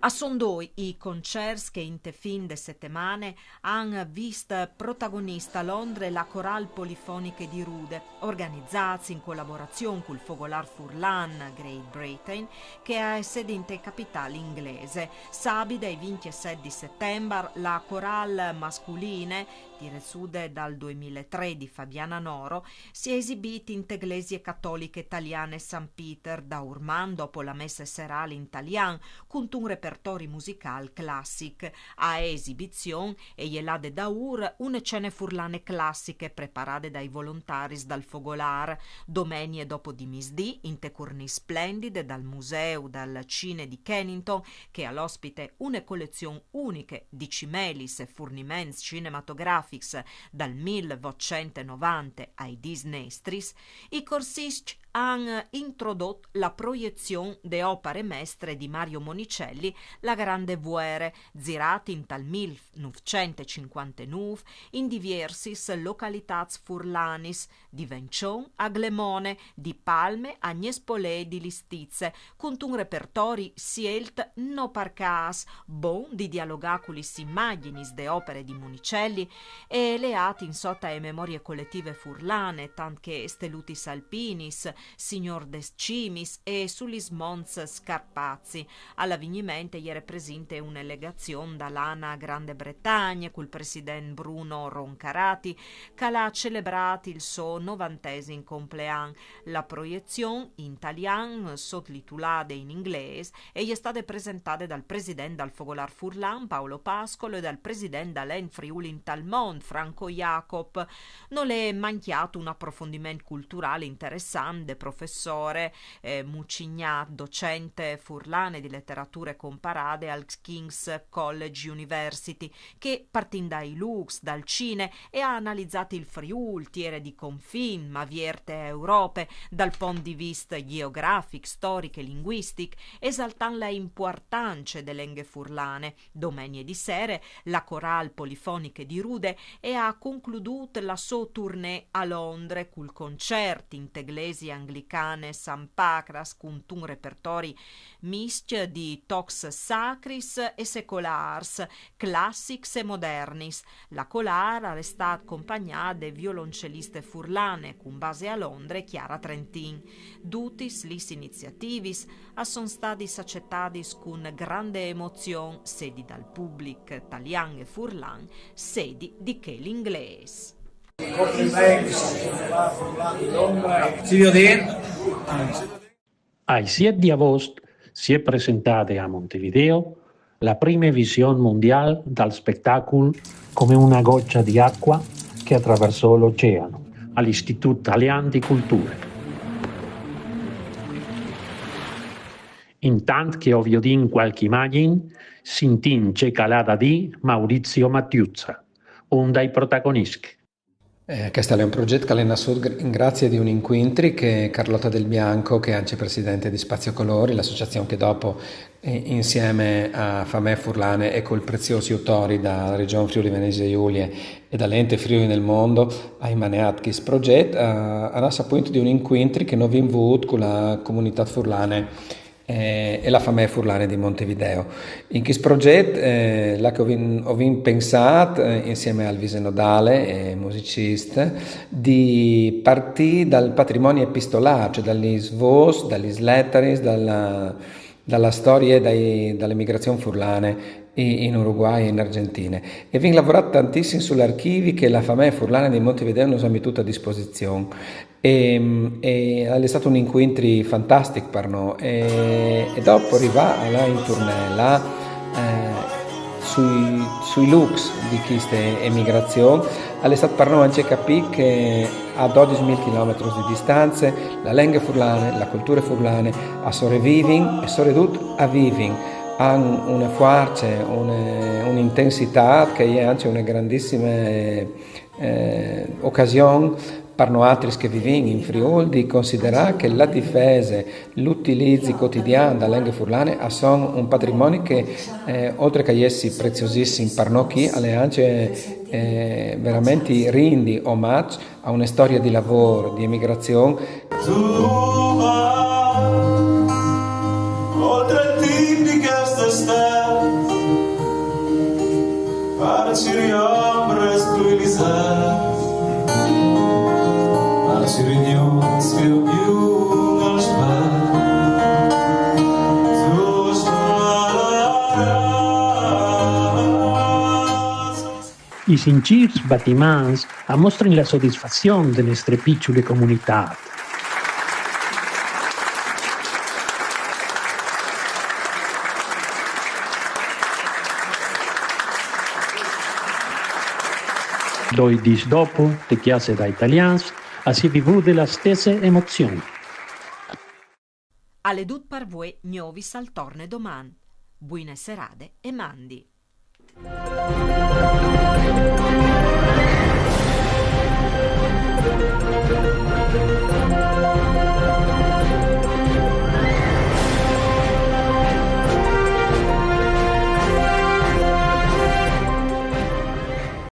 A Sondoi i concerti che in te fin de settimane han visto protagonista a Londra la Coral Polifoniche di Rude, organizzati in collaborazione col Fogolar Furlan Great Britain, che ha sede in te capitale inglese. Sabato dai 27 di settembre la Coral masculine diresude dal 2003 di Fabiana Noro si è esibita in Teglesie Cattoliche Italiane San Peter da Urman dopo la messa serale in italiano con un repertorio musicale classic. A esibizione e ielade da ur une cene furlane classiche preparate dai volontari dal Fogolar. Domenie dopo di misdì in te corni splendide dal museo dal Cine di Kennington che ha l'ospite une collezioni uniche di cimelis e furnimenti cinematografici dal 1990 ai Disney Stris, i corsisti hanno introdotto la proiezione de opere mestre di Mario Monicelli, La Grande Vuere, girati in tal 1959 in diversis localitats furlanis, di Vencion a Glemone, di Palme a Gniespolè di Listizze, con un repertori sielt no parcas, bon di dialogaculis immaginis de opere di Monicelli e leati in sota e memorie collettive furlane, tant che Stelutis Alpinis, Signor des Cimis e Sulis Mons Scarpazzi. All'avvenimento ieri presente un'elegazione dall'Ana Grande Bretagna col presidente Bruno Roncarati che ha celebrato il suo 90° compleanno. La proiezione in italiano sottotitolata in inglese e è stata presentata dal presidente del Fogolar Furlan Paolo Pascolo e dal presidente dell'En Friuli in Talmont Franco Jacob. Non le è mancato un approfondimento culturale interessante, professore Mucignat, docente furlane di letterature comparate al King's College University, che partendo dai Lux, dal Cine e ha analizzato il Friul, tiere di confin, ma vierte Europe, dal punto di vista geografico, storico e linguistico, esaltando l'importanza delle lingue furlane. Domenie di sere, la Coral Polifoniche di Rude e ha concluduto la sua tournée a Londra col concerti in teglesi anglicane San Pacras con un repertori misto di tocs sacris e secolars, classics e modernis. La Colar è stata accompagnata da violoncelliste furlane con base a Londra e Chiara Trentin. Dutis lis iniziativis sono stati accettati con grande emozione sedi dal pubblico italiano e furlan, sedi di che l'inglese. Al 7 di agosto si è presentata a Montevideo la prima visione mondiale dal spettacolo Come una goccia di acqua che attraversò l'oceano all'Istituto Italiano di Cultura. Intanto che ho visto qualche immagine, si intinge calata di Maurizio Mattiuzza, un dei protagonisti. Questo è un progetto che è nato grazie di un incontro che Carlotta Del Bianco, che è anche presidente di Spazio Colori, l'associazione che dopo insieme a Famè Furlane e col preziosi autori dalla regione Friuli Venezia Giulia e dall'ente Friuli nel mondo ha immaneato questo progetto, a nato appunto di un incontro che noi abbiamo avuto con la comunità furlane e la Famè Furlane di Montevideo. In questo progetto là che ho pensato insieme al Visenodale, musicista, di partire dal patrimonio epistolare, cioè dagli svos, dagli letteris, dalla storia dalle migrazioni furlane in Uruguay e in Argentina. E abbiamo lavorato tantissimo sugli archivi che la Famè Furlane di Montevideo non ha messo a disposizione. E è stato un incontro fantastico per noi e dopo arrivare là in tournée là, sui looks di questa emigrazione è stato per noi anche capire che a 12.000 km di distanza la lingua furlane, la cultura furlane sopravvivono e soprattutto a vivono, hanno una forza, un'intensità che è anche una grandissima occasione per noi altri che viviamo in Friuli di considerare che la difesa, l'utilizzo quotidiano della lingua furlane sono un patrimonio che oltre che essere preziosissimo per noi chi è anche veramente rindi omaggio a una storia di lavoro, di emigrazione. Oltre il team di questa I singirs batiments mostren la soddisfazione de nostre piccole comunità. Doi dis dopo, le chiese da italians, si vivude la stessa emozione. Alle dut par voi gnovis al torne doman. Buine serade e mandi.